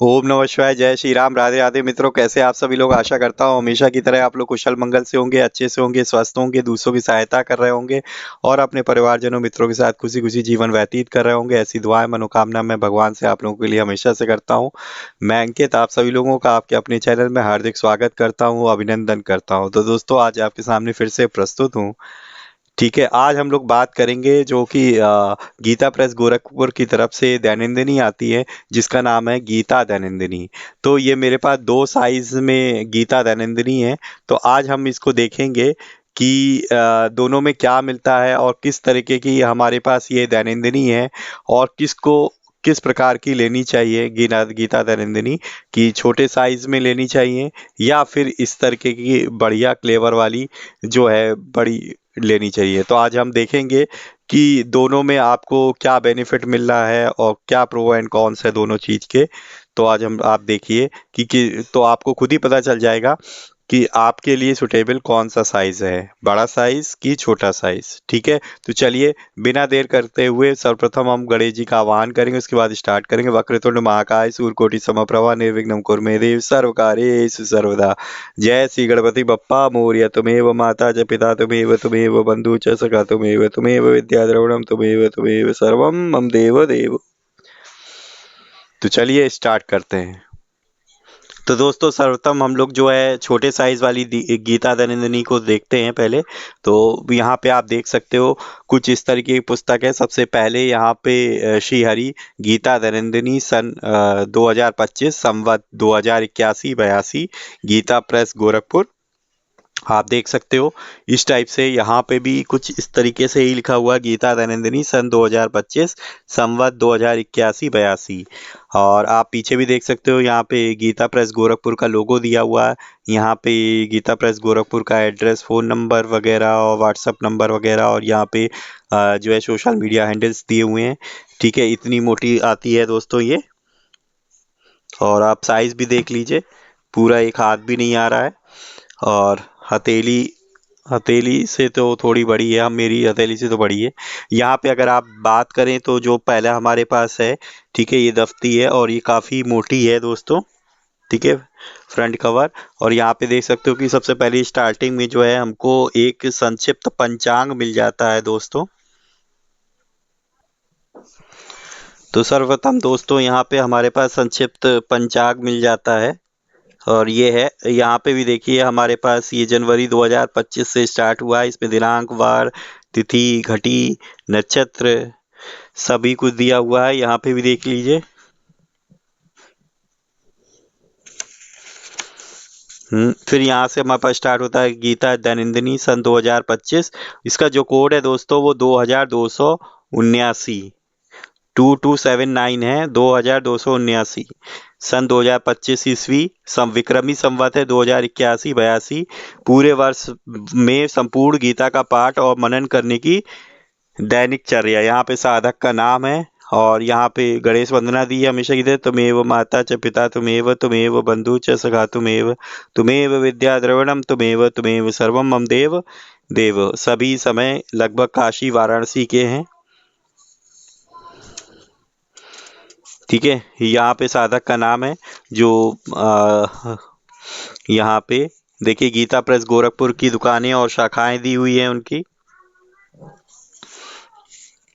ओम नमः शिवाय। जय श्री राम। राधे राधे मित्रों, कैसे आप सभी लोग। आशा करता हूँ हमेशा की तरह आप लोग कुशल मंगल से होंगे, अच्छे से होंगे, स्वस्थ होंगे, दूसरों की सहायता कर रहे होंगे और अपने परिवारजनों मित्रों के साथ खुशी खुशी जीवन व्यतीत कर रहे होंगे। ऐसी दुआएं मनोकामना मैं भगवान से आप लोगों के लिए हमेशा से करता हूँ। मैं अंकित आप सभी लोगों का आपके अपने चैनल में हार्दिक स्वागत करता हूँ, अभिनंदन करता हूँ। तो दोस्तों, आज आपके सामने फिर से प्रस्तुत हूँ। ठीक है, आज हम लोग बात करेंगे जो कि गीता प्रेस गोरखपुर की तरफ से दैनंदिनी आती है, जिसका नाम है गीता दैनंदिनी। तो ये मेरे पास दो साइज में गीता दैनंदिनी है। तो आज हम इसको देखेंगे कि दोनों में क्या मिलता है और किस तरीके की हमारे पास ये दैनंदिनी है और किसको किस प्रकार की लेनी चाहिए गीता गीता दैनंदिनी, कि छोटे साइज में लेनी चाहिए या फिर इस तरीके की बढ़िया क्लेवर वाली जो है बड़ी लेनी चाहिए। तो आज हम देखेंगे कि दोनों में आपको क्या बेनिफिट मिल रहा है और क्या प्रो एंड कॉन्स है दोनों चीज के। तो आज हम आप देखिए कि तो आपको खुद ही पता चल जाएगा कि आपके लिए सुटेबल कौन सा साइज है, बड़ा साइज कि छोटा साइज। ठीक है, तो चलिए बिना देर करते हुए सर्वप्रथम हम गणेश जी का आह्वान करेंगे, उसके बाद स्टार्ट करेंगे। वक्रतुंड महाकाय सूर्यकोटि समप्रभा निर्विघ्नं कुरु मे देव सर्वकार्येषु सर्वदा। जय श्री गणपति बप्पा मोरया। तुमेव माता च पिता तुमेव तुमेव बंधु च सखा तुमेव तुमेव विद्या द्रविणम तुमेव तुमेव सर्वम मम देव देव। तो चलिए स्टार्ट करते हैं। तो दोस्तों, सर्वप्रथम हम लोग जो है छोटे साइज वाली गीता दैनंदिनी को देखते हैं पहले। तो यहाँ पे आप देख सकते हो कुछ इस तरीके की पुस्तक है। सबसे पहले यहाँ पे श्री हरि गीता दैनंदिनी सन 2025 संवत 2081-82 गीता प्रेस गोरखपुर। आप देख सकते हो इस टाइप से यहाँ पे भी कुछ इस तरीके से ही लिखा हुआ है, गीता दैनंदिनी सन 2025 संवत 2081-82। और आप पीछे भी देख सकते हो, यहाँ पे गीता प्रेस गोरखपुर का लोगो दिया हुआ है। यहाँ पे गीता प्रेस गोरखपुर का एड्रेस, फ़ोन नंबर वगैरह और व्हाट्सअप नंबर वगैरह, और यहाँ पे जो है सोशल मीडिया हैंडल्स दिए हुए हैं। ठीक है, इतनी मोटी आती है दोस्तों ये। और आप साइज भी देख लीजिए, पूरा एक हाथ भी नहीं आ रहा है। और हथेली हथेली से तो थोड़ी बड़ी है, हम मेरी हथेली से तो बड़ी है। यहाँ पे अगर आप बात करें तो जो पहला हमारे पास है, ठीक है, ये दफ्ती है और ये काफ़ी मोटी है दोस्तों। ठीक है, फ्रंट कवर। और यहाँ पे देख सकते हो कि सबसे पहले स्टार्टिंग में जो है हमको एक संक्षिप्त पंचांग मिल जाता है दोस्तों। तो सर्वप्रथम दोस्तों यहाँ पे हमारे पास संक्षिप्त पंचांग मिल जाता है। और ये है, यहाँ पे भी देखिए हमारे पास ये जनवरी 2025 से स्टार्ट हुआ है। इसमें दिनांक, वार, तिथि, घटी, नक्षत्र सभी कुछ दिया हुआ है। यहाँ पे भी देख लीजिए। फिर यहाँ से हमारे पास स्टार्ट होता है गीता दैनंदिनी सन 2025। इसका जो कोड है दोस्तों वो 2279 2279 है, 2279 सन 2025 ईस्वी। विक्रमी संवत है 2081-82। पूरे वर्ष में संपूर्ण गीता का पाठ और मनन करने की दैनिक चर्या। यहाँ पे साधक का नाम है और यहाँ पे गणेश वंदना दी है हमेशा की तरह। तुमेव माता च पिता तुमेव तुमेव बंधु च सखा तुमेव तुमेव विद्या द्रविणम तुमेव तुमेव सर्वम मम देव देव। सभी समय लगभग काशी वाराणसी के हैं। ठीक है, यहाँ पे साधक का नाम है जो यहाँ पे देखिए गीता प्रेस गोरखपुर की दुकानें और शाखाएं दी हुई हैं उनकी।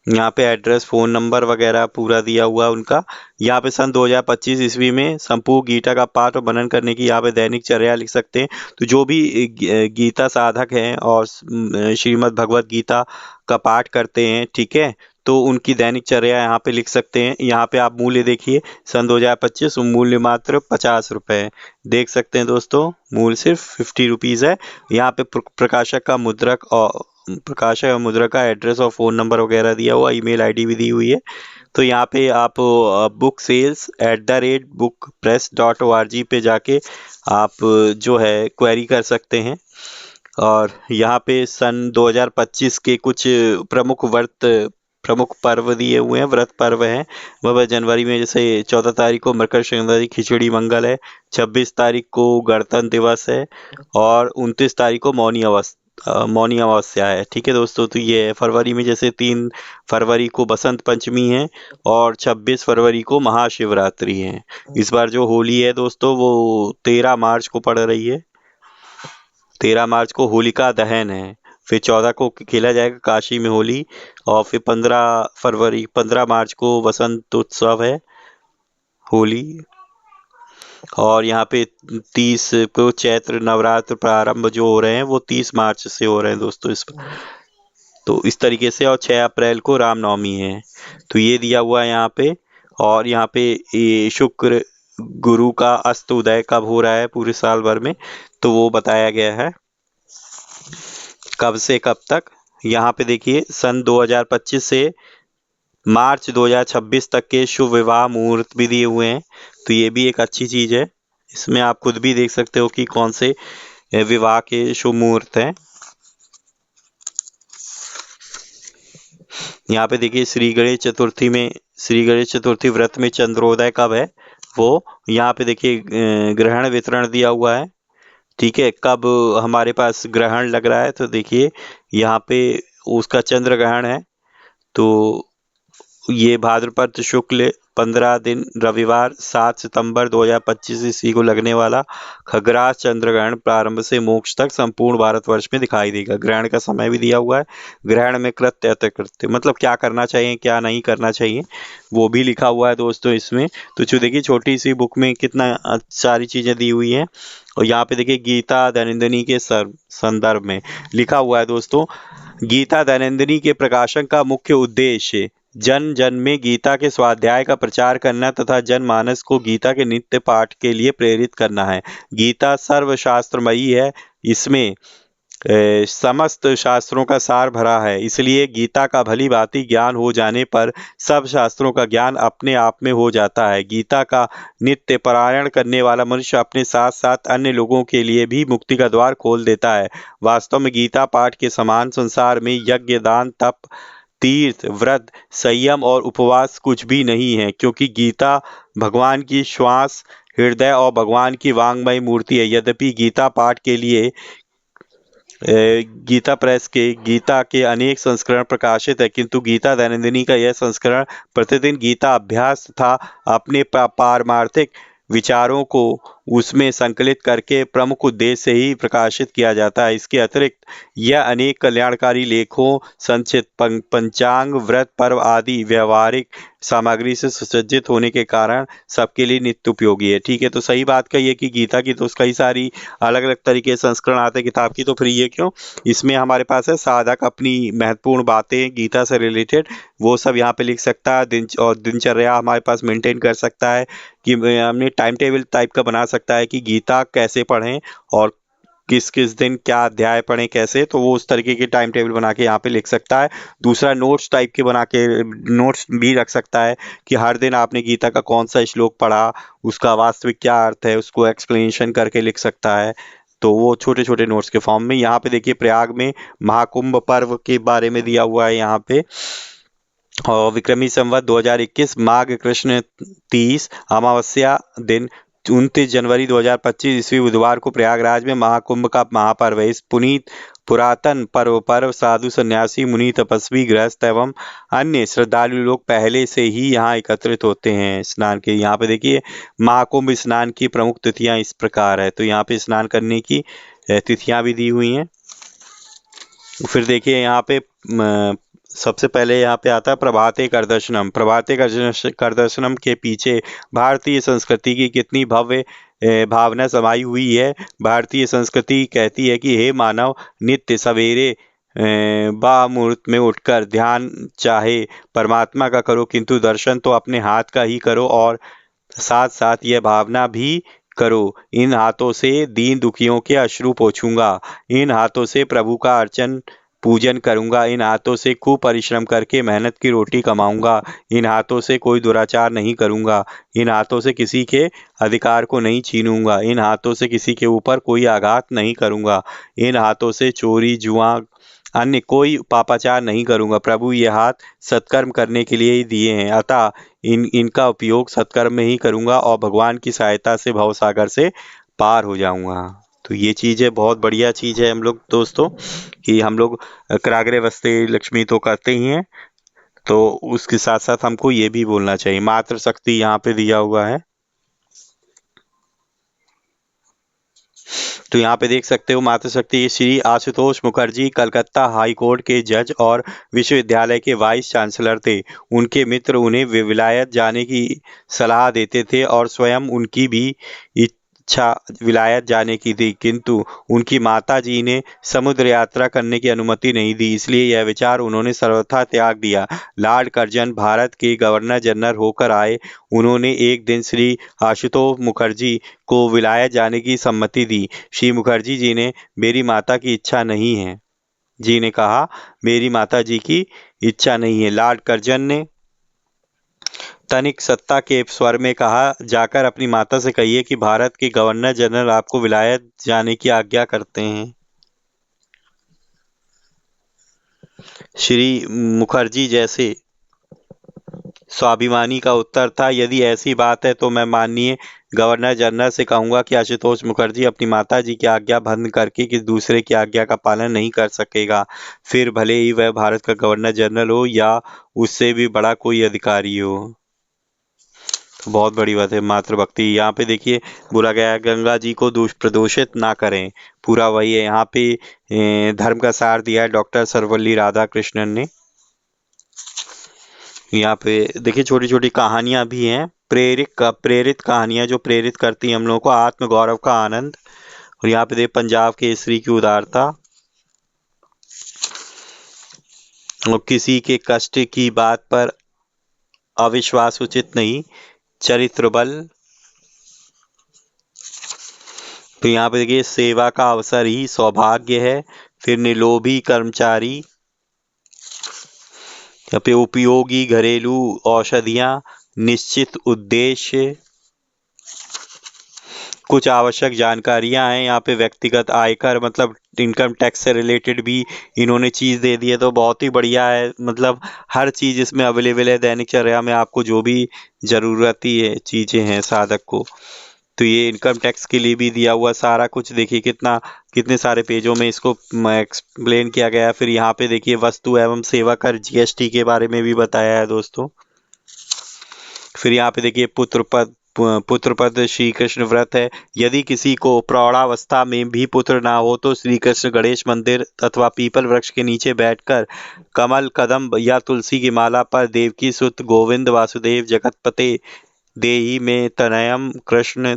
यहाँ पे एड्रेस, फ़ोन नंबर वगैरह पूरा दिया हुआ उनका। यहाँ पे सन 2025 ईस्वी में संपूर्ण गीता का पाठ और मनन करने की यहाँ पे दैनिक चर्या लिख सकते हैं। तो जो भी गीता साधक हैं और श्रीमद् भगवत गीता का पाठ करते हैं, ठीक है, तो उनकी दैनिक चर्या यहाँ पे लिख सकते हैं। यहाँ पे आप मूल्य देखिए, सन 2025 मूल्य मात्र 50 रुपये। देख सकते हैं दोस्तों, मूल्य सिर्फ 50 रुपीज़ है। यहाँ पे प्रकाशक का मुद्रक और प्रकाशक और मुद्रक का एड्रेस और फ़ोन नंबर वगैरह दिया हुआ, ईमेल आईडी भी दी हुई है। तो यहाँ पे आप bookSales@bookpress.org पे जाके आप जो है क्वेरी कर सकते हैं। और यहाँ पे सन 2025 के कुछ प्रमुख पर्व दिए हुए हैं, व्रत पर्व हैं। वह जनवरी में जैसे 14 तारीख को मकर संक्रांति खिचड़ी मंगल है, 26 तारीख को गणतंत्र दिवस है और 29 तारीख को मौनी मौनी अमावस्या है। ठीक है दोस्तों, तो ये है फरवरी में, जैसे 3 फरवरी को बसंत पंचमी है और 26 फरवरी को महाशिवरात्रि है। इस बार जो होली है दोस्तों वो 13 मार्च को पड़ रही है। 13 मार्च को होलिका दहन है। फिर 14 को खेला जाएगा काशी में होली। और फिर 15 मार्च को वसंत उत्सव है, होली। और यहाँ पे 30 को चैत्र नवरात्र प्रारंभ जो हो रहे हैं वो 30 मार्च से हो रहे हैं दोस्तों। तो इस तरीके से, और 6 अप्रैल को रामनवमी है। तो ये दिया हुआ है यहाँ पे। और यहाँ पे ये शुक्र गुरु का अस्त उदय कब हो रहा है पूरे साल भर में, तो वो बताया गया है कब से कब तक। यहाँ पे देखिए, सन 2025 से मार्च 2026 तक के शुभ विवाह मुहूर्त भी दिए हुए हैं। तो ये भी एक अच्छी चीज है। इसमें आप खुद भी देख सकते हो कि कौन से विवाह के शुभ मुहूर्त हैं। यहाँ पे देखिए, श्री गणेश चतुर्थी व्रत में चंद्रोदय कब है, वो यहाँ पे देखिए ग्रहण वितरण दिया हुआ है। ठीक है, कब हमारे पास ग्रहण लग रहा है, तो देखिए यहाँ पे उसका चंद्र ग्रहण है। तो ये भाद्रपद शुक्ल 15 दिन रविवार 7 सितंबर 2025 ईस्वी को लगने वाला खग्रास चंद्र ग्रहण प्रारंभ से मोक्ष तक संपूर्ण भारतवर्ष में दिखाई देगा। ग्रहण का समय भी दिया हुआ है। ग्रहण में कृत्य अतिकृत्य मतलब क्या करना चाहिए क्या नहीं करना चाहिए वो भी लिखा हुआ है दोस्तों इसमें। तो जो देखिए छोटी सी बुक में कितना सारी चीजें दी हुई हैं। और यहाँ पे देखिए गीता दैनंदिनी के संदर्भ में लिखा हुआ है दोस्तों, गीता दैनंदिनी के प्रकाशन का मुख्य उद्देश्य जन जन में गीता के स्वाध्याय का प्रचार करना तथा जनमानस को गीता के नित्य पाठ के लिए प्रेरित करना है। गीता सर्वशास्त्रमयी है। इसमें समस्त शास्त्रों का सार भरा है, इसलिए गीता का भली भांति ज्ञान हो जाने पर सब शास्त्रों का ज्ञान अपने आप में हो जाता है। गीता का नित्य पारायण करने वाला मनुष्य अपने साथ साथ अन्य लोगों के लिए भी मुक्ति का द्वार खोल देता है। वास्तव में गीता पाठ के समान संसार में यज्ञ दान तप तीर्थ व्रत संयम और उपवास कुछ भी नहीं है, क्योंकि गीता भगवान की श्वास हृदय और भगवान की वांग्मय मूर्ति है। यद्यपि गीता पाठ के लिए गीता प्रेस के गीता के अनेक संस्करण प्रकाशित है, किंतु गीता दैनंदिनी का यह संस्करण प्रतिदिन गीता अभ्यास तथा अपने पारमार्थिक विचारों को उसमें संकलित करके प्रमुख उद्देश्य से ही प्रकाशित किया जाता है। इसके अतिरिक्त यह अनेक कल्याणकारी लेखों संचित पंचांग व्रत पर्व आदि व्यवहारिक सामग्री से सुसज्जित होने के कारण सबके लिए नित्य उपयोगी है। ठीक है, तो सही बात कही है कि गीता की तो कई सारी अलग अलग तरीके के संस्करण आते हैं किताब की, तो फिर ये क्यों, इसमें हमारे पास है साधक अपनी महत्वपूर्ण बातें गीता से रिलेटेड वो सब यहाँ पे लिख सकता है। और दिनचर्या हमारे पास मेंटेन कर सकता है कि हमने टाइम टेबल टाइप का बना सकता है कि गीता कैसे पढ़ें और किस किस दिन क्या अध्याय पढ़ें कैसे, तो वो उस तरीके के टाइम टेबल बना के यहाँ पे लिख सकता है। दूसरा नोट्स टाइप के बना के नोट्स भी रख सकता है कि हर दिन आपने गीता का कौन सा श्लोक पढ़ा, उसका वास्तविक क्या अर्थ है, उसको एक्सप्लेनेशन करके लिख सकता है। तो वो छोटे छोटे नोट्स के फॉर्म में। यहाँ पे देखिए प्रयाग में महाकुंभ पर्व के बारे में दिया हुआ है यहाँ पे। और विक्रमी संवत 2021 माघ कृष्ण 30 अमावस्या दिन 29 जनवरी 2025 ईस्वी बुधवार को प्रयागराज में महाकुंभ का महापर्व है। इस पुनीत पुरातन पर्व साधु सन्यासी मुनि तपस्वी गृहस्थ एवं अन्य श्रद्धालु लोग पहले से ही यहाँ एकत्रित होते हैं स्नान के। यहाँ पे देखिए महाकुंभ स्नान की प्रमुख तिथियां इस प्रकार है। तो यहाँ पे स्नान करने की तिथियां भी दी हुई हैं। फिर देखिए यहाँ पे सबसे पहले यहाँ पे आता है प्रभाते कर दर्शनम। प्रभाते कर दर्शनम के पीछे भारतीय संस्कृति की कितनी भव्य भावना समाई हुई है। भारतीय संस्कृति कहती है कि हे मानव, नित्य सवेरे मुहूर्त में उठकर ध्यान चाहे परमात्मा का करो, किंतु दर्शन तो अपने हाथ का ही करो और साथ साथ यह भावना भी करो, इन हाथों से दीन दुखियों के अश्रु पोंछूंगा, इन हाथों से प्रभु का अर्चन पूजन करूंगा, इन हाथों से खूब परिश्रम करके मेहनत की रोटी कमाऊंगा, इन हाथों से कोई दुराचार नहीं करूंगा, इन हाथों से किसी के अधिकार को नहीं छीनूंगा, इन हाथों से किसी के ऊपर कोई आघात नहीं करूंगा, इन हाथों से चोरी जुआ अन्य कोई पापाचार नहीं करूंगा। प्रभु ये हाथ सत्कर्म करने के लिए ही दिए हैं, अतः इनका उपयोग सत्कर्म में ही करूंगा और भगवान की सहायता से भवसागर से पार हो जाऊंगा। तो ये चीज़ है, बहुत बढ़िया चीज़ है हम लोग दोस्तों, कि हम लोग कराग्रे वस्ते लक्ष्मी तो करते ही हैं, तो उसके साथ साथ हमको ये भी बोलना चाहिए। मातृ शक्ति यहाँ पे दिया हुआ है, तो यहाँ पे देख सकते हो मातृ शक्ति श्री आशुतोष मुखर्जी कलकत्ता हाई कोर्ट के जज और विश्वविद्यालय के वाइस चांसलर थे। उनके मित्र उन्हें विलायत जाने की सलाह देते थे और स्वयं उनकी भी इच्छा विलायत जाने की थी, किंतु उनकी माता जी ने समुद्र यात्रा करने की अनुमति नहीं दी, इसलिए यह विचार उन्होंने सर्वथा त्याग दिया। लॉर्ड कर्जन भारत के गवर्नर जनरल होकर आए। उन्होंने एक दिन श्री आशुतोष मुखर्जी को विलायत जाने की सम्मति दी। श्री मुखर्जी जी ने मेरी माता की इच्छा नहीं है जी ने कहा, मेरी माता जी की इच्छा नहीं है। लॉर्ड कर्जन ने तनिक सत्ता के स्वर में कहा, जाकर अपनी माता से कहिए कि भारत के गवर्नर जनरल आपको विलायत जाने की आज्ञा करते हैं। श्री मुखर्जी जैसे स्वाभिमानी का उत्तर था, यदि ऐसी बात है तो मैं माननीय गवर्नर जनरल से कहूंगा कि आशुतोष मुखर्जी अपनी माता जी की आज्ञा भंग करके किसी दूसरे की आज्ञा का पालन नहीं कर सकेगा, फिर भले ही वह भारत का गवर्नर जनरल हो या उससे भी बड़ा कोई अधिकारी हो। तो बहुत बड़ी बात है मातृभक्ति। यहाँ पे देखिए बोला गया है, गंगा जी को प्रदूषित ना करें, पूरा वही है यहाँ पे। धर्म का सार दिया है डॉक्टर सर्वपल्ली राधाकृष्णन ने। यहाँ पे देखिए छोटी छोटी कहानियां भी हैं, प्रेरित कहानियां जो प्रेरित करती हैं हम लोगों को, आत्म गौरव का आनंद। और यहाँ पे देखिए पंजाब केसरी की उदारता, और किसी के कष्ट की बात पर अविश्वास उचित नहीं, चरित्र बल। तो यहाँ पे देखिए सेवा का अवसर ही सौभाग्य है, फिर निलोभी कर्मचारी, यहाँ पे उपयोगी घरेलू औषधियाँ, निश्चित उद्देश्य, कुछ आवश्यक जानकारियां हैं यहाँ पे, व्यक्तिगत आयकर मतलब इनकम टैक्स से रिलेटेड भी इन्होंने चीज़ दे दी है, तो बहुत ही बढ़िया है। मतलब हर चीज़ इसमें अवेलेबल है, दैनिकचर्या में आपको जो भी ज़रूरती है चीज़ें हैं साधक को। तो ये इनकम टैक्स के लिए भी दिया हुआ सारा कुछ, देखिए कितने सारे पेजों में इसको एक्सप्लेन किया गया है। फिर यहाँ पे देखिए वस्तु एवं सेवा कर जीएसटी के बारे में भी बताया है दोस्तों। फिर यहाँ पे देखिए पुत्रपद श्री कृष्ण व्रत है। यदि किसी को प्रौढ़ावस्था में भी पुत्र ना हो तो श्री कृष्ण गणेश मंदिर अथवा पीपल वृक्ष के नीचे बैठकर कमल कदम या तुलसी की माला पर देवकी सुत गोविंद वासुदेव जगतपते देहि में तनयम कृष्ण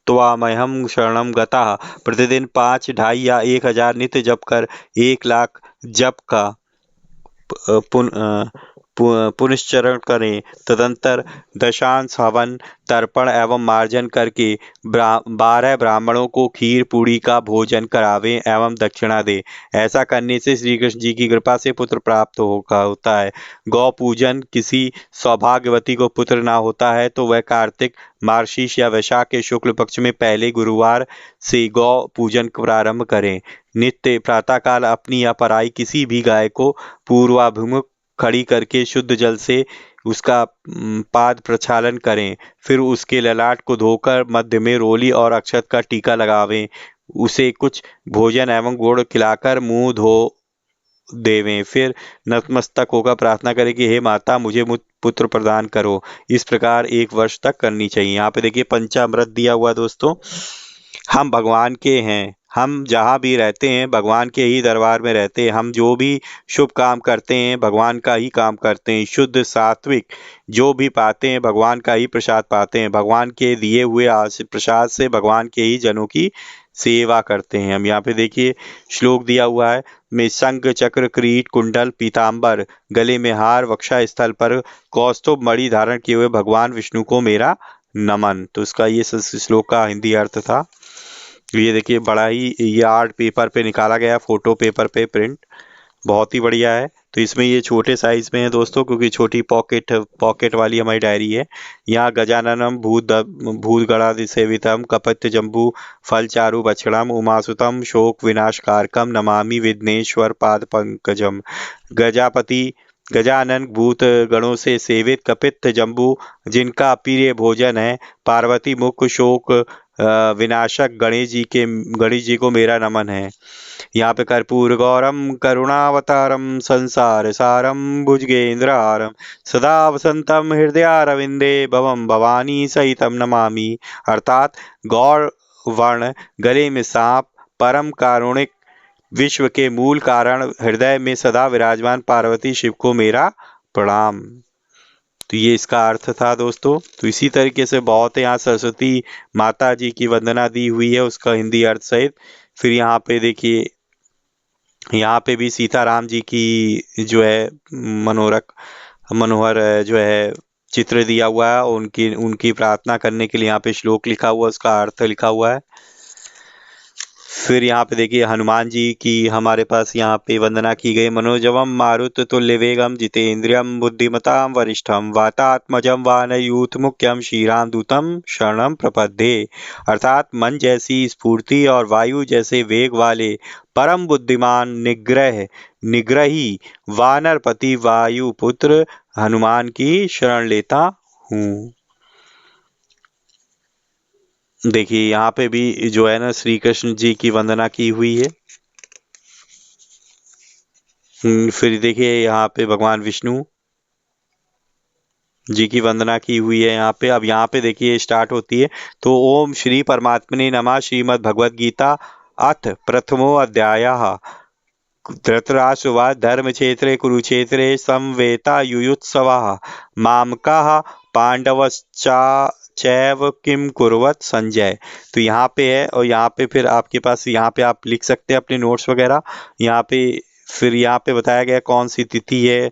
त्वामहम शरणम गता प्रतिदिन 5, 2.5 या 1,000 नित्य जप कर 1,00,000 जप का पुनश्चरण करें। तदंतर दशांश हवन तर्पण एवं मार्जन करके 12 ब्राह्मणों को खीर पूड़ी का भोजन करावें एवं दक्षिणा दे। ऐसा करने से श्री कृष्ण जी की कृपा से पुत्र प्राप्त होता है। गौ पूजन, किसी सौभाग्यवती को पुत्र ना होता है तो वह कार्तिक मार्गशीर्ष या वैशाख के शुक्ल पक्ष में पहले गुरुवार से गौ पूजन प्रारंभ करें। नित्य प्रातःकाल अपनी या पराई किसी भी गाय को पूर्वाभिमुख खड़ी करके शुद्ध जल से उसका पाद प्रक्षालन करें। फिर उसके ललाट को धोकर मध्य में रोली और अक्षत का टीका लगावें। उसे कुछ भोजन एवं गुड़ खिलाकर मुंह धो देवें। फिर नतमस्तक होकर प्रार्थना करें कि हे माता मुझे पुत्र प्रदान करो। इस प्रकार 1 वर्ष तक करनी चाहिए। यहाँ पे देखिए पंचामृत दिया हुआ दोस्तों। हम भगवान के हैं, हम जहाँ भी रहते हैं भगवान के ही दरबार में रहते हैं। हम जो भी शुभ काम करते हैं भगवान का ही काम करते हैं। शुद्ध सात्विक जो भी पाते हैं भगवान का ही प्रसाद पाते हैं। भगवान के दिए हुए प्रसाद से भगवान के ही जनों की सेवा करते हैं हम। यहाँ पे देखिए श्लोक दिया हुआ है, में शंख चक्र किरीट कुंडल पीताम्बर गले में हार वक्षा स्थल पर कौस्तुभ मणि धारण किए हुए भगवान विष्णु को मेरा नमन। तो इसका ये श्लोक का हिंदी अर्थ था। ये देखिए बड़ा ही ये आर्ट पेपर पे निकाला गया, फोटो पेपर पे प्रिंट, बहुत ही बढ़िया है। तो इसमें ये छोटे साइज में है दोस्तों, क्योंकि छोटी पॉकेट वाली हमारी डायरी है। यहाँ गजाननम भूत गणाधि सेवितम कपत्य जम्बू फल चारु बछड़म उमासुतम शोक विनाशकारकम नमामि विघ्नेश्वर पाद पंकजम। गजापति गजानन भूत गणों से सेवित कपित्थ जम्बू जिनका प्रिय भोजन है, पार्वती मुख शोक विनाशक गणेश जी को मेरा नमन है। यहाँ पे कर्पूर गौरम करुणावतारम संसार सारम भुजगेंद्रहारम सदा वसंतम हृदयारविंदे भवम भवानी सहितम नमामि। अर्थात गौर वर्ण, गले में सांप, परम कारुणिक, विश्व के मूल कारण, हृदय में सदा विराजमान पार्वती शिव को मेरा प्रणाम। तो ये इसका अर्थ था दोस्तों। तो इसी तरीके से बहुत है, यहाँ सरस्वती माता जी की वंदना दी हुई है उसका हिंदी अर्थ सहित। फिर यहाँ पे देखिए, यहाँ पे भी सीताराम जी की जो है मनोरक मनोहर जो है चित्र दिया हुआ है, उनकी उनकी प्रार्थना करने के लिए यहाँ पे श्लोक लिखा हुआ है, उसका अर्थ लिखा हुआ है। फिर यहाँ पे देखिए हनुमान जी की हमारे पास यहाँ पे वंदना की गई। मनोजवम मारुत तुल्य वेगम जितेन्द्रियम बुद्धिमताम वरिष्ठम वातात्मजम वानयूथ मुख्यम श्रीराम दूतम शरणम प्रपद्ये। अर्थात मन जैसी स्फूर्ति और वायु जैसे वेग वाले परम बुद्धिमान निग्रही वानरपति वायुपुत्र हनुमान की शरण लेता हूँ। देखिए यहाँ पे भी जो है ना श्री कृष्ण जी की वंदना की हुई है। फिर देखिए यहाँ पे भगवान विष्णु जी की वंदना की हुई है यहाँ पे। अब यहाँ पे देखिए स्टार्ट होती है, तो ओम श्री परमात्मने नमः। श्रीमद् भगवद गीता अथ प्रथमो अध्यायः। धृतराष्ट्रवाद धर्म क्षेत्रे कुरुक्षेत्रे समवेता युयुत्सवः मामकाः पांडवश्चा चैव किम कुर्वत संजय। तो यहाँ पे है, और यहाँ पे फिर आपके पास यहाँ पे आप लिख सकते हैं अपने नोट्स वगैरह यहाँ पे। फिर यहाँ पे बताया गया कौन सी तिथि है,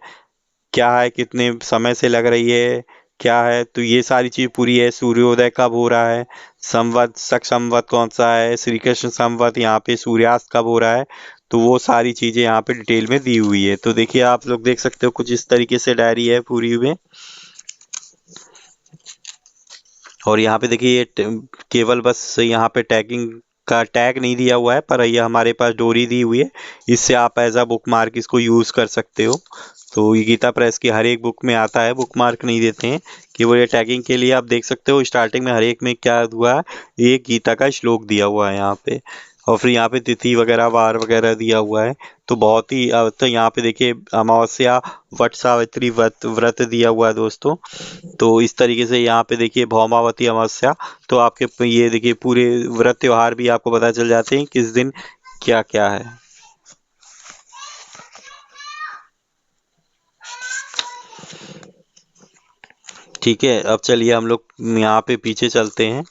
क्या है, कितने समय से लग रही है, क्या है, तो ये सारी चीज पूरी है। सूर्योदय कब हो रहा है, संवत शक संवत कौन सा है, श्री कृष्ण संवत, यहाँ पे सूर्यास्त कब हो रहा है, तो वो सारी चीजें यहाँ पे डिटेल में दी हुई है। तो देखिए आप लोग देख सकते हो कुछ इस तरीके से डायरी है पूरी में। और यहाँ पे देखिए ये केवल बस यहाँ पे टैगिंग का टैग नहीं दिया हुआ है, पर ये हमारे पास डोरी दी हुई है, इससे आप एज अ बुक मार्क इसको यूज कर सकते हो। तो ये गीता प्रेस की हर एक बुक में आता है, बुक मार्क नहीं देते हैं कि वो ये टैगिंग के लिए। आप देख सकते हो स्टार्टिंग में हर एक में क्या हुआ है, एक गीता का श्लोक दिया हुआ है यहाँ पे, और फिर यहाँ पे तिथि वगैरह वार वगैरह दिया हुआ है। तो बहुत ही तो यहाँ पे देखिए अमावस्या वट सावित्री व्रत दिया हुआ है दोस्तों। तो इस तरीके से यहाँ पे देखिए भौमावती अमावस्या, तो आपके ये देखिए पूरे व्रत त्योहार भी आपको पता चल जाते हैं किस दिन क्या क्या है। ठीक है, अब चलिए हम लोग यहाँ पे पीछे चलते हैं।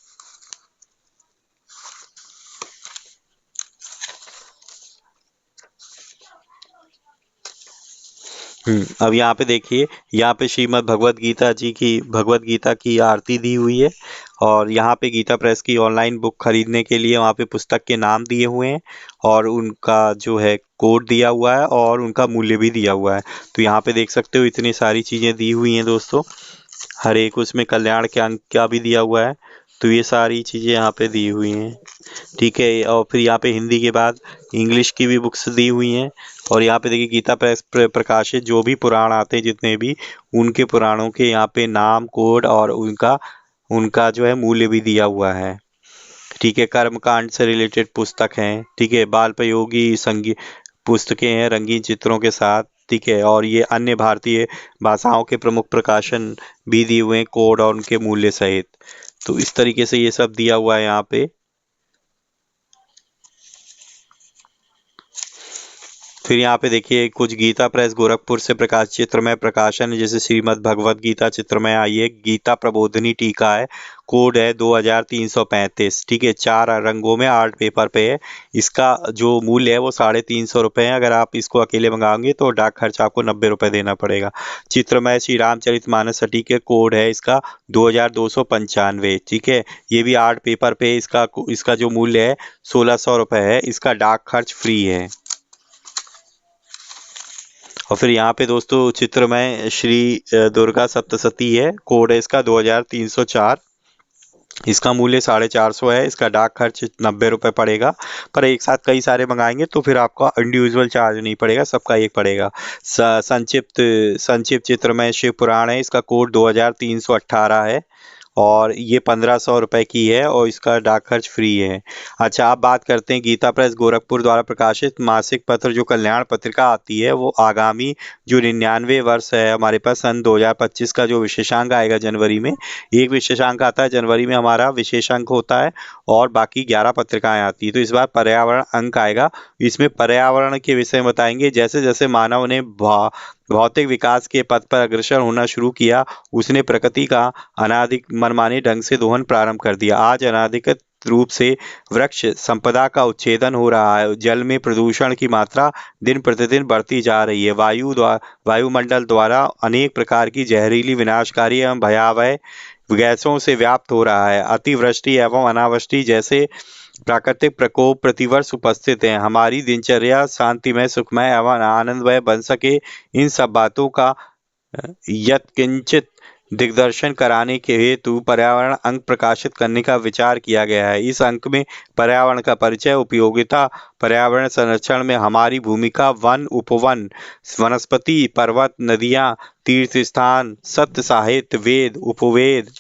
अब यहाँ पे देखिए, यहाँ पे श्रीमद् भगवत गीता की आरती दी हुई है, और यहाँ पे गीता प्रेस की ऑनलाइन बुक खरीदने के लिए वहाँ पे पुस्तक के नाम दिए हुए हैं, और उनका जो है कोड दिया हुआ है, और उनका मूल्य भी दिया हुआ है। तो यहाँ पे देख सकते हो इतनी सारी चीज़ें दी हुई हैं दोस्तों, हर एक उसमें कल्याण के अंक क्या भी दिया हुआ है। तो ये सारी चीज़ें यहाँ पे दी हुई हैं। ठीक है, और फिर यहाँ पे हिंदी के बाद इंग्लिश की भी बुक्स दी हुई हैं। और यहाँ पे देखिए गीता प्रेस प्रकाशित जो भी पुराण आते हैं जितने भी, उनके पुराणों के यहाँ पे नाम कोड और उनका उनका जो है मूल्य भी दिया हुआ है। ठीक है, कर्म कांड से रिलेटेड पुस्तक हैं। ठीक है, बालपयोगी संगीत पुस्तकें हैं रंगीन चित्रों के साथ। ठीक है, और ये अन्य भारतीय भाषाओं के प्रमुख प्रकाशन भी दिए हुए हैं कोड और उनके मूल्य सहित। तो इस तरीके से ये सब दिया हुआ है यहाँ पे। फिर यहाँ पे देखिए कुछ गीता प्रेस गोरखपुर से प्रकाशित चित्रमय प्रकाशन है, जैसे श्रीमद् भगवत गीता चित्रमय आई है, गीता प्रबोधिनी टीका है, कोड है 2335। ठीक है, 4 रंगों में आर्ट पेपर पे है। इसका जो मूल्य है वो 350 रुपये है। अगर आप इसको अकेले मंगाओगे तो डाक खर्च आपको 90 रुपये देना पड़ेगा। चित्रमय श्री रामचरितमानस सटी के कोड है इसका 2295। ठीक है, ये भी आर्ट पेपर पे इसका जो मूल्य है 1600 रुपये है। इसका डाक खर्च फ्री है। और फिर यहाँ पे दोस्तों चित्रमय श्री दुर्गा सप्तशती है, कोड है इसका 2304। इसका मूल्य 450 है। इसका डाक खर्च 90 रुपये पड़ेगा, पर एक साथ कई सारे मंगाएंगे तो फिर आपका इंडिविजुअल चार्ज नहीं पड़ेगा, सबका एक पड़ेगा। संक्षिप्त संक्षिप्त चित्रमय शिव पुराण है, इसका कोड 2318 है। और ये 1500 रुपये की है और इसका डाक खर्च फ्री है। अच्छा, अब बात करते हैं गीता प्रेस गोरखपुर द्वारा प्रकाशित मासिक पत्र जो कल्याण पत्रिका आती है, वो आगामी जो 99 वर्ष है हमारे पास, सन 2025 का जो विशेषांक आएगा जनवरी में, एक विशेषांक आता है जनवरी में, हमारा विशेषांक होता है, और बाकी 11 पत्रिकाएं आती है। तो इस बार पर्यावरण अंक आएगा। इसमें पर्यावरण के विषय में बताएंगे। जैसे जैसे मानव ने भौतिक विकास के पथ पर अग्रसर होना शुरू किया, उसने प्रकृति का अनाधिक मनमाने ढंग से दोहन प्रारंभ कर दिया। आज अनाधिकृत रूप से वृक्ष संपदा का उच्छेदन हो रहा है। जल में प्रदूषण की मात्रा दिन प्रतिदिन बढ़ती जा रही है। वायुमंडल द्वारा अनेक प्रकार की जहरीली, विनाशकारी एवं भयावह गैसों से व्याप्त हो रहा है। अतिवृष्टि एवं अनावृष्टि जैसे प्राकृतिक प्रकोप प्रतिवर्ष उपस्थित हैं। हमारी दिनचर्या शांतिमय, सुखमय एवं आनंदमय बन सके, इन सब बातों का यत्किंचित दिग्दर्शन कराने के हेतु पर्यावरण अंक प्रकाशित करने का विचार किया गया है। इस अंक में पर्यावरण का परिचय, उपयोगिता, पर्यावरण संरक्षण में हमारी भूमिका, वन, उपवन, वनस्पति, पर्वत, नदियां, तीर्थ स्थान, सत्य, साहित्य, वेद, उपवेद,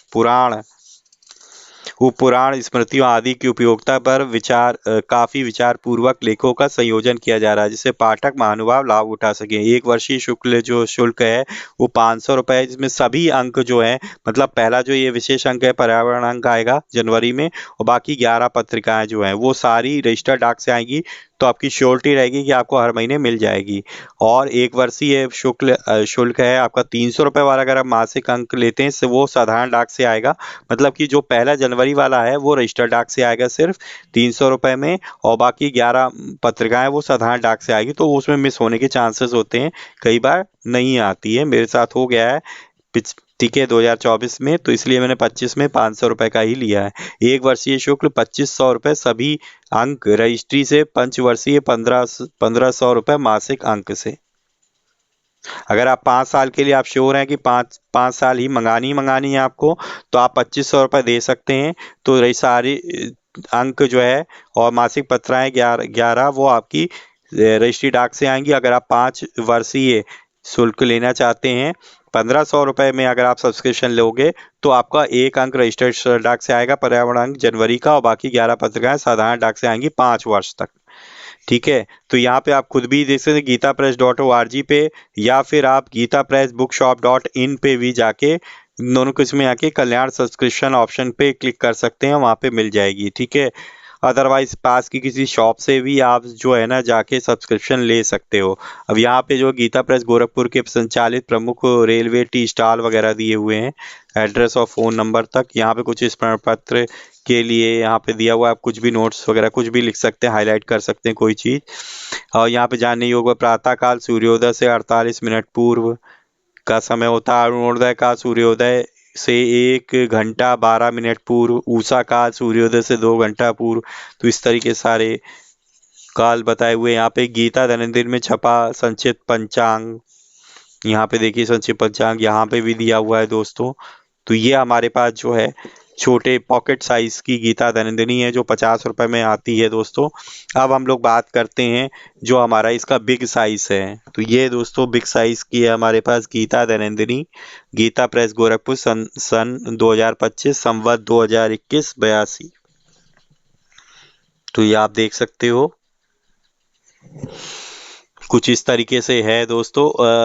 उपपुराण, स्मृतियों आदि की उपयोगिता पर काफी विचार पूर्वक लेखों का संयोजन किया जा रहा है, जिससे पाठक महानुभाव लाभ उठा सके। एक वर्षीय शुल्क है वो 500 रुपये है, जिसमें सभी अंक जो है, मतलब पहला जो ये विशेष अंक है पर्यावरण अंक आएगा जनवरी में, और बाकी 11 पत्रिकाएं जो हैं वो सारी रजिस्टर्ड डाक से आएंगी। तो आपकी श्योरिटी रहेगी कि आपको हर महीने मिल जाएगी। और एक वर्षीय शुल्क है आपका 300 रुपये वाला। अगर आप मासिक अंक लेते हैं वो साधारण डाक से आएगा, मतलब कि जो पहला जनवरी वाला है वो रजिस्टर्ड डाक से आएगा सिर्फ 300 रुपये में, और बाकी 11 पत्रिकाएं वो साधारण डाक से आएगी। तो उसमें मिस होने के चांसेस होते हैं, कई बार नहीं आती है। मेरे साथ हो गया है ठीक है 2024 में, तो इसलिए मैंने 25 में 500 रुपये का ही लिया है। एक वर्षीय शुल्क 2500 रुपये सभी अंक रजिस्ट्री से, पंचवर्षीय 1500 रुपये मासिक अंक से। अगर आप 5 साल के लिए आप श्योर हैं कि पाँच पाँच साल ही मंगानी है आपको, तो आप 2500 रुपये दे सकते हैं। तो रही सारी अंक जो है और मासिक पत्राएं 11 वो आपकी रजिस्ट्री डाक से आएंगी। अगर आप 5 वर्षीय शुल्क लेना चाहते हैं, 1500 रुपये में अगर आप सब्सक्रिप्शन लोगे, तो आपका एक अंक रजिस्टर्ड डाक से आएगा पर्यावरण अंक जनवरी का, और बाकी 11 पत्रिकाएं साधारण डाक से आएंगी 5 वर्ष तक। ठीक है, तो यहाँ पे आप खुद भी देख सकते हैं gitapress.org पे, या फिर आप gitapressbookshop.in पे भी जाके दोनों किस्में आके कल्याण सब्सक्रिप्शन ऑप्शन पे क्लिक कर सकते हैं, वहाँ पे मिल जाएगी। ठीक है, अदरवाइज पास की किसी शॉप से भी आप जो है ना जाके सब्सक्रिप्शन ले सकते हो। अब यहाँ पे जो गीता प्रेस गोरखपुर के संचालित प्रमुख रेलवे टी स्टॉल वगैरह दिए हुए हैं, एड्रेस और फ़ोन नंबर तक। यहाँ पे कुछ स्मरण पत्र के लिए यहाँ पे दिया हुआ है, आप कुछ भी नोट्स वगैरह कुछ भी लिख सकते हैं, हाईलाइट कर सकते हैं कोई चीज़। और यहाँ पे जानने योग्य, प्रातःकाल सूर्योदय से 48 मिनट पूर्व का समय होता है। अरुणोदय का सूर्योदय से 1 घंटा 12 मिनट पूर्व, उषा काल सूर्योदय से 2 घंटा पूर्व। तो इस तरीके सारे काल बताए हुए। यहाँ पे गीता दैनंदिन में छपा संक्षिप्त पंचांग, यहाँ पे देखिए संक्षिप्त पंचांग यहाँ पे भी दिया हुआ है दोस्तों। तो ये हमारे पास जो है छोटे पॉकेट साइज की गीता दैनंदिनी है, जो 50 रुपए में आती है दोस्तों। अब हम लोग बात करते हैं जो हमारा इसका बिग साइज है। तो ये दोस्तों बिग साइज की है हमारे पास गीता दैनंदिनी, गीता प्रेस गोरखपुर, सन 2025, संवत 2021-82। तो ये आप देख सकते हो, कुछ इस तरीके से है दोस्तों।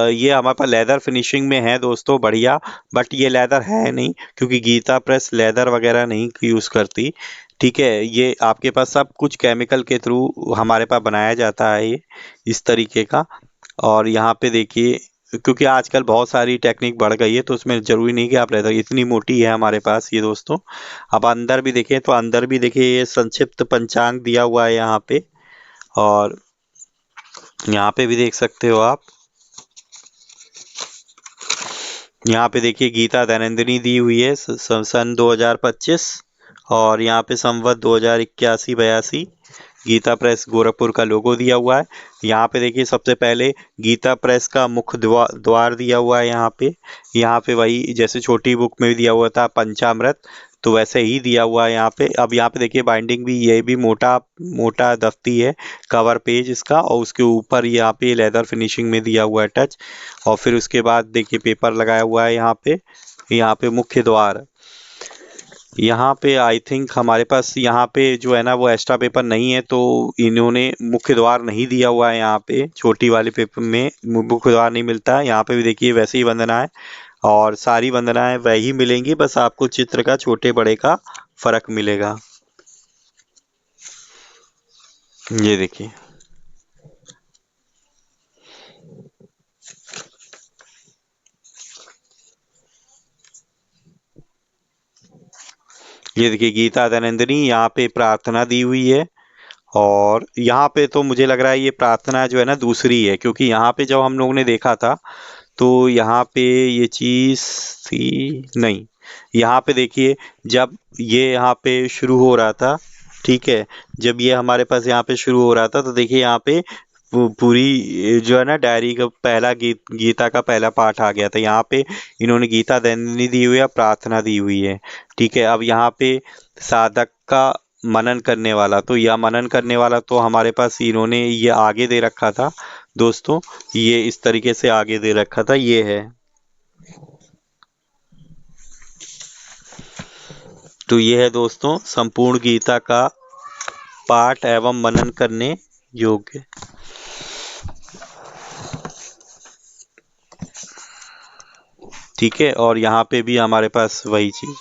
ये हमारे पास लेदर फिनिशिंग में है दोस्तों, बढ़िया। बट ये लेदर है नहीं, क्योंकि गीता प्रेस लेदर वगैरह नहीं यूज़ करती। ठीक है, ये आपके पास सब कुछ केमिकल के थ्रू हमारे पास बनाया जाता है ये इस तरीके का। और यहाँ पे देखिए, क्योंकि आजकल बहुत सारी टेक्निक बढ़ गई है, तो उसमें ज़रूरी नहीं कि आप लेदर, इतनी मोटी है हमारे पास ये दोस्तों। अब अंदर भी देखें, तो अंदर भी देखिए ये संक्षिप्त पंचांग दिया हुआ है यहाँ पे, और यहाँ पे भी देख सकते हो आप। यहाँ पे देखिए गीता दैनंदिनी दी हुई है सन 2025, और यहाँ पे संवत 2081-82। गीता प्रेस गोरखपुर का लोगो दिया हुआ है। यहाँ पे देखिए सबसे पहले गीता प्रेस का मुख्य द्वार दिया हुआ है यहाँ पे वही जैसे छोटी बुक में भी दिया हुआ था पंचामृत, तो वैसे ही दिया हुआ है यहाँ पे। अब यहाँ पे देखिए बाइंडिंग भी, ये भी मोटा मोटा दफ्ती है कवर पेज इसका, और उसके ऊपर यहाँ पे लेदर फिनिशिंग में दिया हुआ है टच। और फिर उसके बाद देखिए पेपर लगाया हुआ है यहाँ पे मुख्य द्वार। यहाँ पे आई थिंक हमारे पास यहाँ पे जो है ना वो एक्स्ट्रा पेपर नहीं है, तो इन्होंने मुख्य द्वार नहीं दिया हुआ है। यहाँ पे छोटी वाले पेपर में मुख्य द्वार नहीं मिलता है। यहाँ पे भी देखिए वैसे ही वंदना है, और सारी वंदनाएं वही मिलेंगी, बस आपको चित्र का छोटे बड़े का फर्क मिलेगा। ये देखिए, ये देखिए गीता दैनंदिनी, यहाँ पे प्रार्थना दी हुई है। और यहाँ पे तो मुझे लग रहा है ये प्रार्थना जो है ना दूसरी है, क्योंकि यहाँ पे जब हम लोगों ने देखा था तो यहाँ पे ये चीज थी नहीं। यहाँ पे देखिए, जब ये यहाँ पे शुरू हो रहा था, ठीक है, जब ये हमारे पास यहाँ पे शुरू हो रहा था तो देखिए यहाँ पे पूरी जो है ना डायरी का पहला गीता का पहला पाठ आ गया था। यहाँ पे इन्होंने गीता दैनिक दी हुई है, प्रार्थना दी हुई है। ठीक है, अब यहाँ पे साधक का मनन करने वाला, तो यह मनन करने वाला तो हमारे पास इन्होंने ये आगे दे रखा था दोस्तों। ये इस तरीके से आगे दे रखा था, ये है। तो ये है दोस्तों संपूर्ण गीता का पाठ एवं मनन करने योग्य। ठीक है, और यहाँ पे भी हमारे पास वही चीज।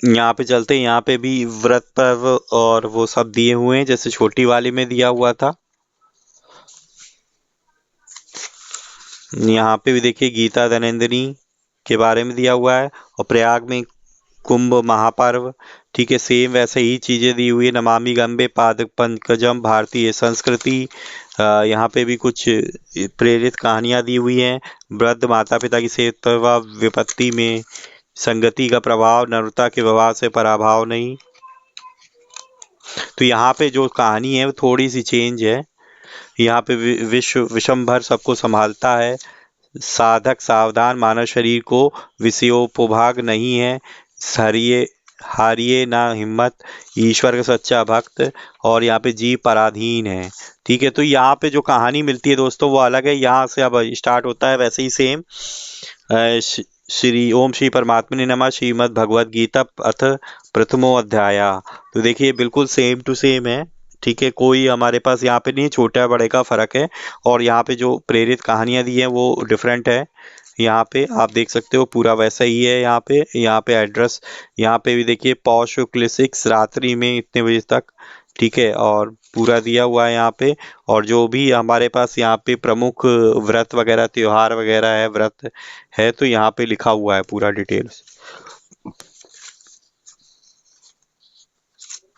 यहाँ पे चलते हैं, यहाँ पे भी व्रत पर्व और वो सब दिए हुए हैं, जैसे छोटी वाली में दिया हुआ था। यहाँ पे भी देखिए गीता दैनंदिनी के बारे में दिया हुआ है, और प्रयाग में कुंभ महापर्व। ठीक है, सेम वैसे ही चीजें दी हुई है। नमामि गंगे पाद पंकजम, भारतीय संस्कृति। यहाँ पे भी कुछ प्रेरित कहानियां दी हुई हैं। वृद्ध माता पिता की सेवा विपत्ति में संगति का प्रभाव, नरुता के प्रभाव से पराभाव नहीं। तो यहाँ पे जो कहानी है वो थोड़ी सी चेंज है। यहाँ पे विश्व विश्वभर सबको संभालता है। साधक सावधान, मानव शरीर को विषयोपभोग नहीं है। हरिये हारिए ना हिम्मत, ईश्वर का सच्चा भक्त। और यहाँ पे जीव पराधीन है। ठीक है, तो यहाँ पे जो कहानी मिलती है दोस्तों वो अलग है। यहाँ से अब स्टार्ट होता है वैसे ही सेम। श्री ओम श्री परमात्मा ने नमः, श्रीमद् भगवद गीता अथ प्रथमो अध्याय। तो देखिए बिल्कुल सेम टू सेम है। ठीक है, कोई हमारे पास यहाँ पे नहीं छोटा बड़े का फर्क है। और यहाँ पे जो प्रेरित कहानियां दी हैं वो डिफरेंट है। यहाँ पे आप देख सकते हो पूरा वैसा ही है। यहाँ पे एड्रेस, यहाँ पे भी देखिए पौष शुक्ल 6 रात्रि में इतने बजे तक। ठीक है, और पूरा दिया हुआ है यहाँ पे। और जो भी हमारे पास यहाँ पे प्रमुख व्रत वगैरह त्योहार वगैरह है, व्रत है, तो यहाँ पे लिखा हुआ है पूरा डिटेल्स।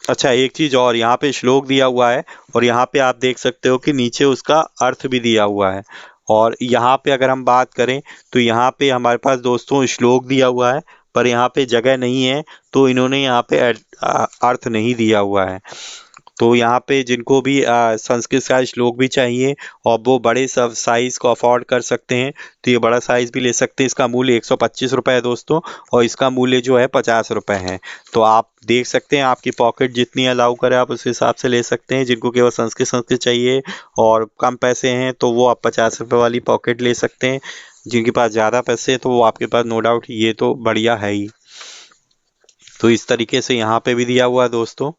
अच्छा, एक चीज और, यहाँ पे श्लोक दिया हुआ है, और यहाँ पे आप देख सकते हो कि नीचे उसका अर्थ भी दिया हुआ है। और यहाँ पे अगर हम बात करें तो यहाँ पे हमारे पास दोस्तों श्लोक दिया हुआ है, पर यहाँ पे जगह नहीं है, तो इन्होंने यहाँ पे अर्थ नहीं दिया हुआ है। तो यहाँ पे जिनको भी संस्कृत का श्लोक भी चाहिए और वो बड़े सब साइज को अफोर्ड कर सकते हैं, तो ये बड़ा साइज भी ले सकते हैं। इसका मूल्य 125 रुपये है दोस्तों, और इसका मूल्य जो है 50 रुपये है। तो आप देख सकते हैं आपकी पॉकेट जितनी अलाउ करे आप उस हिसाब से ले सकते हैं। जिनको केवल संस्कृत संस्कृत चाहिए और कम पैसे हैं तो वो आप 50 रुपये वाली पॉकेट ले सकते हैं। जिनके पास ज़्यादा पैसे हैं तो वो आपके पास नो डाउट ये तो बढ़िया है ही। तो इस तरीके से यहाँ पे भी दिया हुआ है दोस्तों।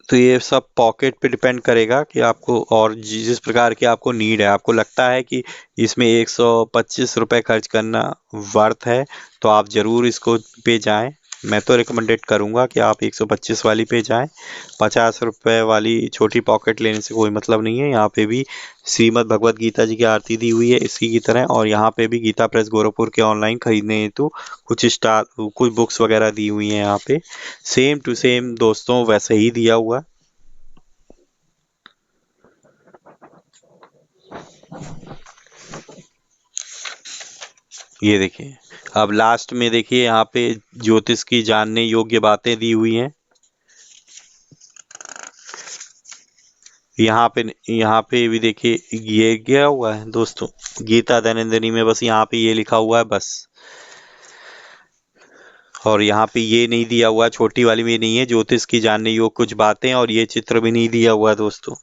तो ये सब पॉकेट पे डिपेंड करेगा कि आपको और जिस प्रकार की आपको नीड है, आपको लगता है कि इसमें 125 रुपये खर्च करना वर्थ है, तो आप ज़रूर इसको पे जाएं। मैं तो रिकमेंडेड करूंगा कि आप 125 वाली पे जाएं। 50 रुपये वाली छोटी पॉकेट लेने से कोई मतलब नहीं है। यहाँ पे भी श्रीमद् भगवत गीता जी की आरती दी हुई है इसी की तरह, और यहाँ पे भी गीता प्रेस गोरखपुर के ऑनलाइन खरीदने हेतु कुछ स्टार कुछ बुक्स वगैरह दी हुई हैं यहाँ पे। सेम टू सेम दोस्तों वैसे ही दिया हुआ। ये देखिए, अब लास्ट में देखिए यहाँ पे ज्योतिष की जानने योग्य बातें दी हुई हैं। यहाँ पे भी देखिए ये क्या हुआ है दोस्तों, गीता दैनंदिनी में बस यहाँ पे ये लिखा हुआ है बस। और यहाँ पे ये नहीं दिया हुआ, छोटी वाली में नहीं है, ज्योतिष की जानने योग कुछ बातें, और ये चित्र भी नहीं दिया हुआ दोस्तों।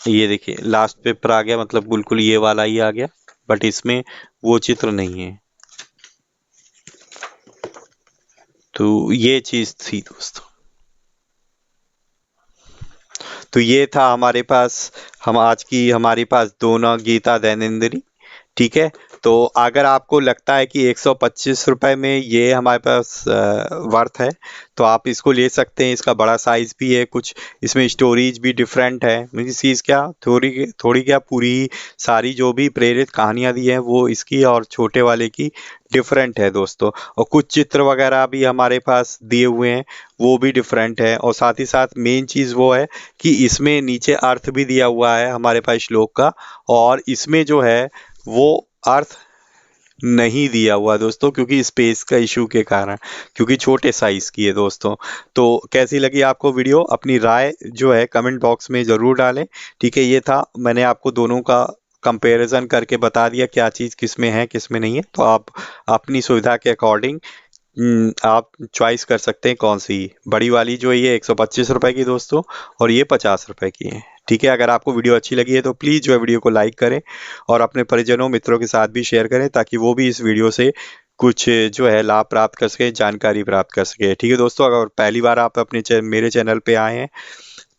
ये देखिए लास्ट पेपर आ गया, मतलब बिल्कुल ये वाला ही आ गया, बट इसमें वो चित्र नहीं है। तो ये चीज थी दोस्तों। तो ये था हमारे पास, हम आज की हमारे पास दोनों गीता दैनंदिनी। ठीक है। तो अगर आपको लगता है कि 125 रुपए में ये हमारे पास वर्थ है, तो आप इसको ले सकते हैं। इसका बड़ा साइज भी है, कुछ इसमें स्टोरीज भी डिफरेंट है। मीन्स चीज क्या, थोड़ी थोड़ी क्या, पूरी सारी जो भी प्रेरित कहानियां दी हैं वो इसकी और छोटे वाले की डिफरेंट है दोस्तों। और कुछ चित्र वगैरह भी हमारे पास दिए हुए हैं, वो भी डिफरेंट है। और साथ ही साथ मेन चीज वो है कि इसमें नीचे अर्थ भी दिया हुआ है हमारे पास श्लोक का, और इसमें जो है वो अर्थ नहीं दिया हुआ दोस्तों, क्योंकि स्पेस का इशू के कारण, क्योंकि छोटे साइज की है दोस्तों। तो कैसी लगी आपको वीडियो, अपनी राय जो है कमेंट बॉक्स में ज़रूर डालें। ठीक है, ये था, मैंने आपको दोनों का कंपैरिजन करके बता दिया क्या चीज़ किस में है किस में नहीं है। तो आप अपनी सुविधा के अकॉर्डिंग आप चॉइस कर सकते हैं कौन सी। बड़ी वाली जो है ये 125 रुपए की दोस्तों, और ये 50 रुपए की है। ठीक है, अगर आपको वीडियो अच्छी लगी है तो प्लीज़ जो है वीडियो को लाइक करें, और अपने परिजनों मित्रों के साथ भी शेयर करें, ताकि वो भी इस वीडियो से कुछ जो है लाभ प्राप्त कर सके, जानकारी प्राप्त कर सके। ठीक है दोस्तों, अगर पहली बार आप मेरे चैनल पे आए हैं,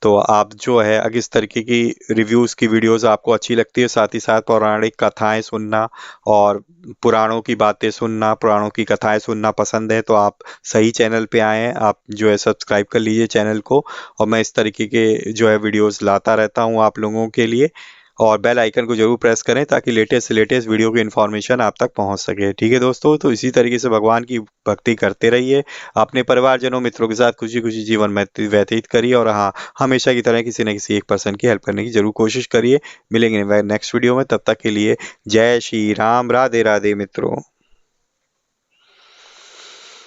तो आप जो है अगर इस तरीके की रिव्यूज़ की वीडियोस आपको अच्छी लगती है, साथ ही साथ पौराणिक कथाएं सुनना और पुराणों की बातें सुनना, पुराणों की कथाएं सुनना पसंद है, तो आप सही चैनल पे आए हैं। आप जो है सब्सक्राइब कर लीजिए चैनल को, और मैं इस तरीके के जो है वीडियोस लाता रहता हूँ आप लोगों के लिए। और बेल आइकन को जरूर प्रेस करें, ताकि लेटेस्ट से लेटेस्ट वीडियो की इन्फॉर्मेशन आप तक पहुंच सके। ठीक है दोस्तों, तो इसी तरीके से भगवान की भक्ति करते रहिए, अपने परिवारजनों मित्रों के साथ खुशी खुशी जीवन में व्यतीत करिए, और हाँ, हमेशा की तरह किसी न किसी एक पर्सन की हेल्प करने की जरूर कोशिश करिए। मिलेंगे नेक्स्ट वीडियो में, तब तक के लिए जय श्री राम, राधे राधे मित्रों।